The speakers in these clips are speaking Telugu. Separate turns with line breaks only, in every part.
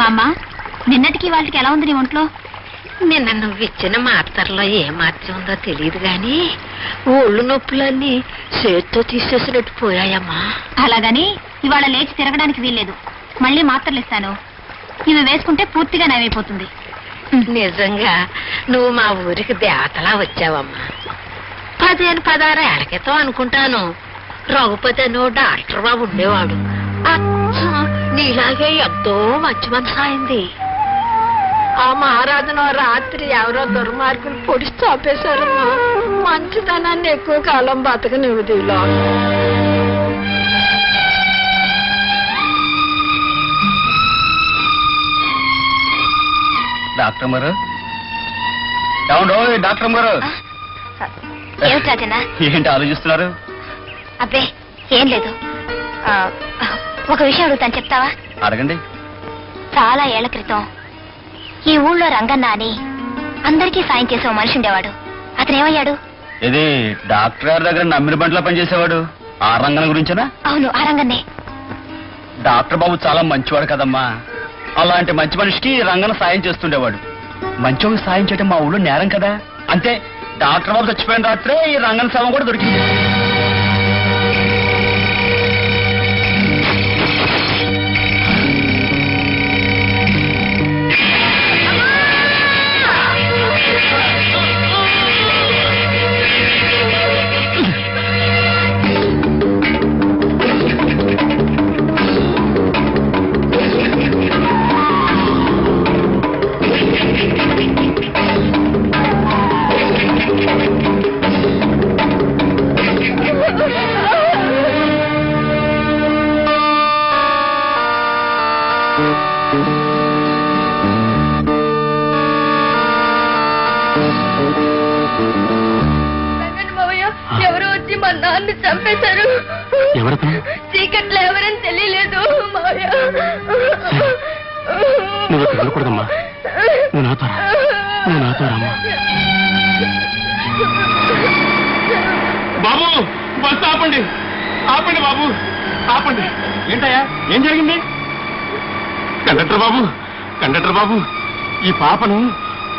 మా అమ్మ నిన్నటికి వాళ్ళకి ఎలా ఉంది నీ ఒంట్లో?
నిన్న నువ్వు ఇచ్చిన మాత్రలో ఏ మార్చం ఉందో తెలియదు గాని ఒళ్ళు నొప్పులన్నీ చేత్తో తీసేసినట్టు పోయాయమ్మా.
అలాగని ఇవాళ లేచి తిరగడానికి వీల్లేదు. మళ్ళీ మాత్రలు ఇస్తాను, ఇవి వేసుకుంటే పూర్తిగా నయమైపోతుంది.
నిజంగా నువ్వు మా ఊరికి దేవతలా వచ్చావమ్మా. 15-16 ఏళ్ల క్రితం అనుకుంటాను రఘుపతి అని డాక్టర్ బాబు ఉండేవాడు. నీలాగే ఎంతో మంచి మనసు అయింది. ఆ మహారాజును రాత్రి ఎవరో దుర్మార్గులు పొడిచి చాపేశారమ్మా. మంచితనాన్ని ఎక్కువ కాలం బతకనివ్వదిలో.
డాక్టర్ గారు, డాక్టర్ గారు
ఏమిటి రాజన్న?
ఏంటి ఆలోచిస్తున్నారు?
అబ్బే ఏం లేదు. ఒక విషయం అడుగుతాను, చెప్తావా?
అడగండి.
చాలా ఏళ్ల క్రితం ఈ ఊళ్ళో రంగన్న అని అందరికీ సాయం చేసే ఓ మనిషి ఉండేవాడు. అతను ఏమయ్యాడు?
ఇది డాక్టర్ గారి దగ్గర నమ్మిన బంట్లో పనిచేసేవాడు. ఆ రంగన గురించేనా?
అవును, ఆ రంగన్నే.
డాక్టర్ బాబు చాలా మంచివాడు కదమ్మా. అలాంటి మంచి మనిషికి రంగన సాయం చేస్తుండేవాడు. మంచివాడికి సాయం చేయడం మా ఊళ్ళో నేరం కదా. అంతే, డాక్టర్ బాబు చచ్చిపోయిన రాత్రే ఈ రంగన శవం కూడా దొరికింది.
ఎవరు వచ్చి మా నాన్ని చంపేశారు. చీకట్లో ఎవరని తెలియలేదు మావయ్య.
నువ్వు వెళ్ళకూడదమ్మా, నువ్వు నాతో రామ్మా. బాబు, బస్సు ఆపండి, ఆపండి బాబు, ఆపండి. ఏంటయ్యా, ఏం జరిగింది? కండక్టర్ బాబు, ఈ పాపను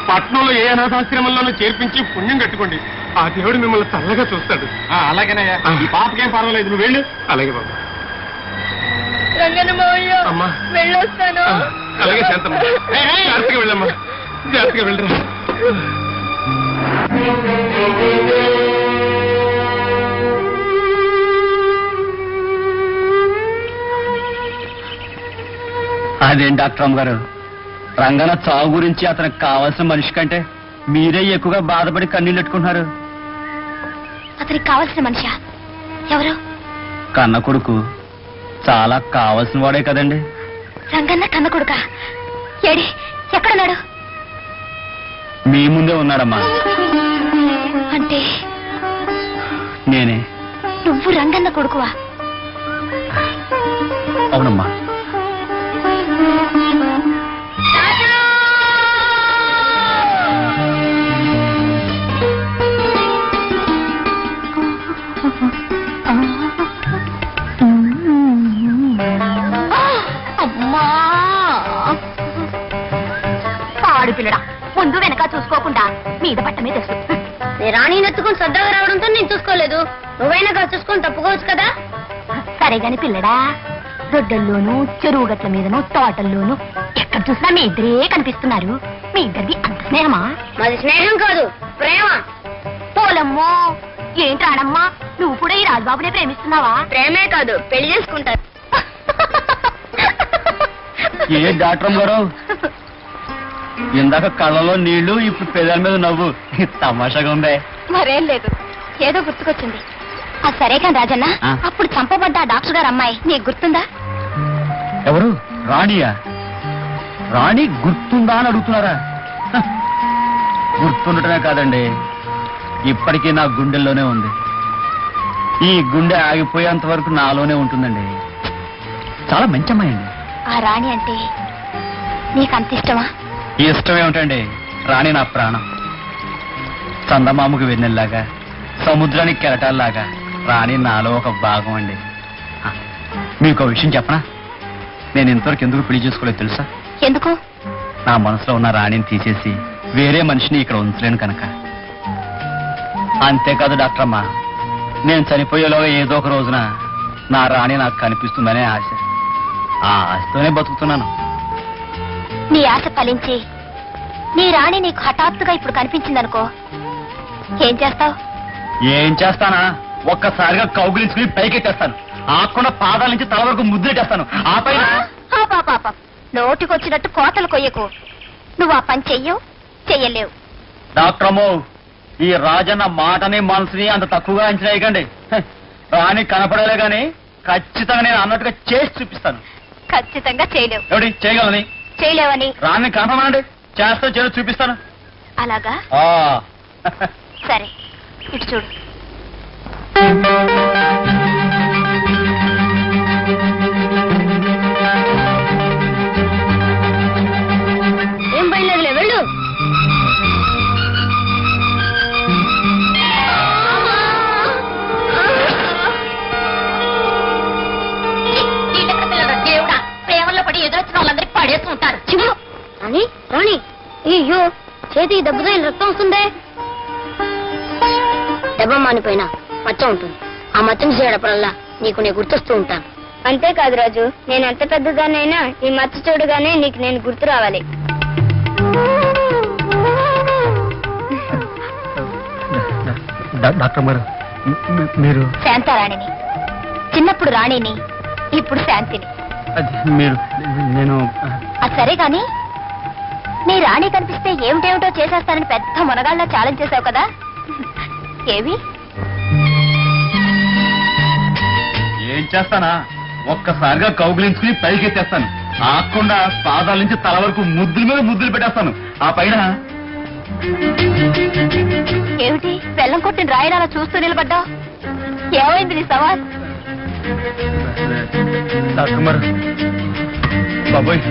పట్నంలో ఏ అనాథాశ్రమంలోనూ చేర్పించి పుణ్యం కట్టుకోండి. ఆ దేవుడు మిమ్మల్ని చల్లగా చూస్తాడు. అలాగేనయ్యా, ఈ పాపకేం పర్వాలేదు, నువ్వు వెళ్ళు. అలాగే బాబు.
రంగన్న మావయ్య,
అమ్మా
వెళ్ళొస్తాను.
అలాగే శాంతమ్మా, జాగ్రత్తగా వెళ్ళమ్మా, జాగ్రత్తగా వెళ్ళరా.
అదేం డాక్టర్ అమ్మ గారు, రంగన చావు గురించి అతనికి కావాల్సిన మనిషి కంటే మీరే ఎక్కువగా బాధపడి కన్నీళ్ళు పెట్టుకుంటున్నారు.
అతనికి కావాల్సిన మనిషా? ఎవరు?
కన్న కొడుకు. చాలా కావాల్సిన వాడే కదండి.
రంగన్న కన్న కొడుకా? ఏడి, ఎక్కడున్నాడు?
మీ ముందే ఉన్నాడమ్మా.
అంటే
నేనే.
నువ్వు రంగన్న కొడుకువా?
అవునమ్మా.
అమ్మా, పాడు పిల్లడా, ముందు వెనక చూసుకోకుండా మీద పట్ట మీద
రాణి నెత్తుకుని సర్దాగా రావడంతో నేను చూసుకోలేదు. నువ్వైనా కాదు చూసుకొని తప్పుకోవచ్చు కదా.
సరే గాని పిల్లడా, దొడ్డల్లోనూ చెరువు గట్ల మీదనూ తోటల్లోనూ ఎక్కడ చూసినా మీ ఇద్దరే కనిపిస్తున్నారు. మీ ఇద్దరిది అంత స్నేహమా?
మాది స్నేహం కాదు, ప్రేమ.
పోలమ్మో, ఏంటి రాడమ్మా, నువ్వు కూడా ఈ రాజుబాబునే ప్రేమిస్తున్నావా?
ప్రేమే కాదు, పెళ్లి చేసుకుంటారు.
ఏ డాక్టర్ గారు, ఇందాక కళ్ళలో నీళ్లు, ఇప్పుడు పెదాల మీద నవ్వు. తమాషాగా ఉందే.
మరేం లేదు, ఏదో గుర్తుకొచ్చింది. అది సరే కాని రాజన్న, అప్పుడు చంపబడ్డ డాక్టర్ గారు అమ్మాయి నీకు గుర్తుందా?
ఎవరు? రాణియా? రాణి గుర్తుందా అని అడుగుతున్నారా? గుర్తుండటమే కాదండి, ఇప్పటికీ నా గుండెల్లోనే ఉంది. ఈ గుండె ఆగిపోయేంత వరకు నాలోనే ఉంటుందండి. చాలా మంచి అమ్మాయి అండి.
ఆ రాణి అంటే నీకు అంత ఇష్టమా?
ఇష్టం ఏమిటండి, రాణి నా ప్రాణం. చందమామకు వెన్నెల్లాగా, సముద్రానికి కెరటాల్లాగా రాణి నాలో ఒక భాగం అండి. మీకు ఒక విషయం చెప్పనా? నేను ఇంతవరకు ఎందుకు పెళ్లి చేసుకోలేదు తెలుసా?
ఎందుకు?
నా మనసులో ఉన్న రాణిని తీసేసి వేరే మనిషిని ఇక్కడ ఉంచలేను కనుక. అంతేకాదు డాక్టర్ అమ్మా, నేను చనిపోయేలోగా ఏదో ఒక రోజున నా రాణి నాకు కనిపిస్తుందనే ఆశ. ఆ ఆశతోనే బతుకుతున్నాను.
నీ ఆశ ఫలించి నీ రాణి నీకు హఠాత్తుగా ఇప్పుడు కనిపించిందనుకో, ఏం చేస్తావు?
ఏం చేస్తానా? ఒక్కసారిగా కౌగులించుకుని పైకెట్టేస్తాను. ఆకుండా పాదాల నుంచి తల వరకు ముద్దులెట్టేస్తాను. ఆ పైన
పాప నోటికొచ్చినట్టు కోతలు కొయ్యకు. నువ్వు ఆ పని చెయ్యలేవు.
డాక్టర్ అమ్మో, ఈ రాజన్న మాటని మనసుని అంత తక్కువగా అంచనా వేయకండి. రాణి కనపడలే గాని ఖచ్చితంగా నేను అన్నట్టుగా చేసి చూపిస్తాను.
ఖచ్చితంగా చేయలేవు.
ఎవడి చేయగలని?
చేయలేవని
రాణి కనపడమండి, చేస్తా చేసి చూపిస్తాను.
అలాగా?
ఆ
సరే, ఇటు చూడు.
ఏం బయలుదేరలే, వెళ్ళు.
దేవుడా, ప్రేమలో పడి ఎదురొచ్చిన వాళ్ళందరికీ పడేస్తూ ఉంటారు.
చిమ్ము. రాణి రాణి, అయ్యో చేతికి దెబ్బతో రక్తం వస్తుందే. దెబ్బ మానిపోయినా మచ్చ ఉంటుంది. ఆ మచ్చను చేయడప్పుడల్లా నీకు నేను గుర్తొస్తూ ఉంటాను. అంతేకాదు రాజు, నేను ఎంత పెద్దదానైనా ఈ మచ్చ చూడగానే నీకు నేను గుర్తు రావాలి.
డాక్టర్ గారు, మీరు
శాంతారాణిని. చిన్నప్పుడు రాణిని, ఇప్పుడు శాంతిని.
మీరు నేను
అది సరే గాని, నీ రాణి కనిపిస్తే ఏమిటేమిటో చేసేస్తానని పెద్ద మునగాళ్ళ ఛాలెంజ్ చేసావు కదా, ఏవి?
ఏం చేస్తానా? ఒక్కసారిగా కౌగులించుకుని పైకెత్తేస్తాను. ఆకుండా పాదాల నుంచి తల వరకు ముద్దుల మీద ముద్దులు పెట్టేస్తాను. ఆ పైన
ఏమిటి బెల్లం కొట్టిన రాయడాలా చూస్తూ నిలబడ్డావు? ఏమైంది నీ సవాల్?
డాక్టర్ గారు, బాబోయ్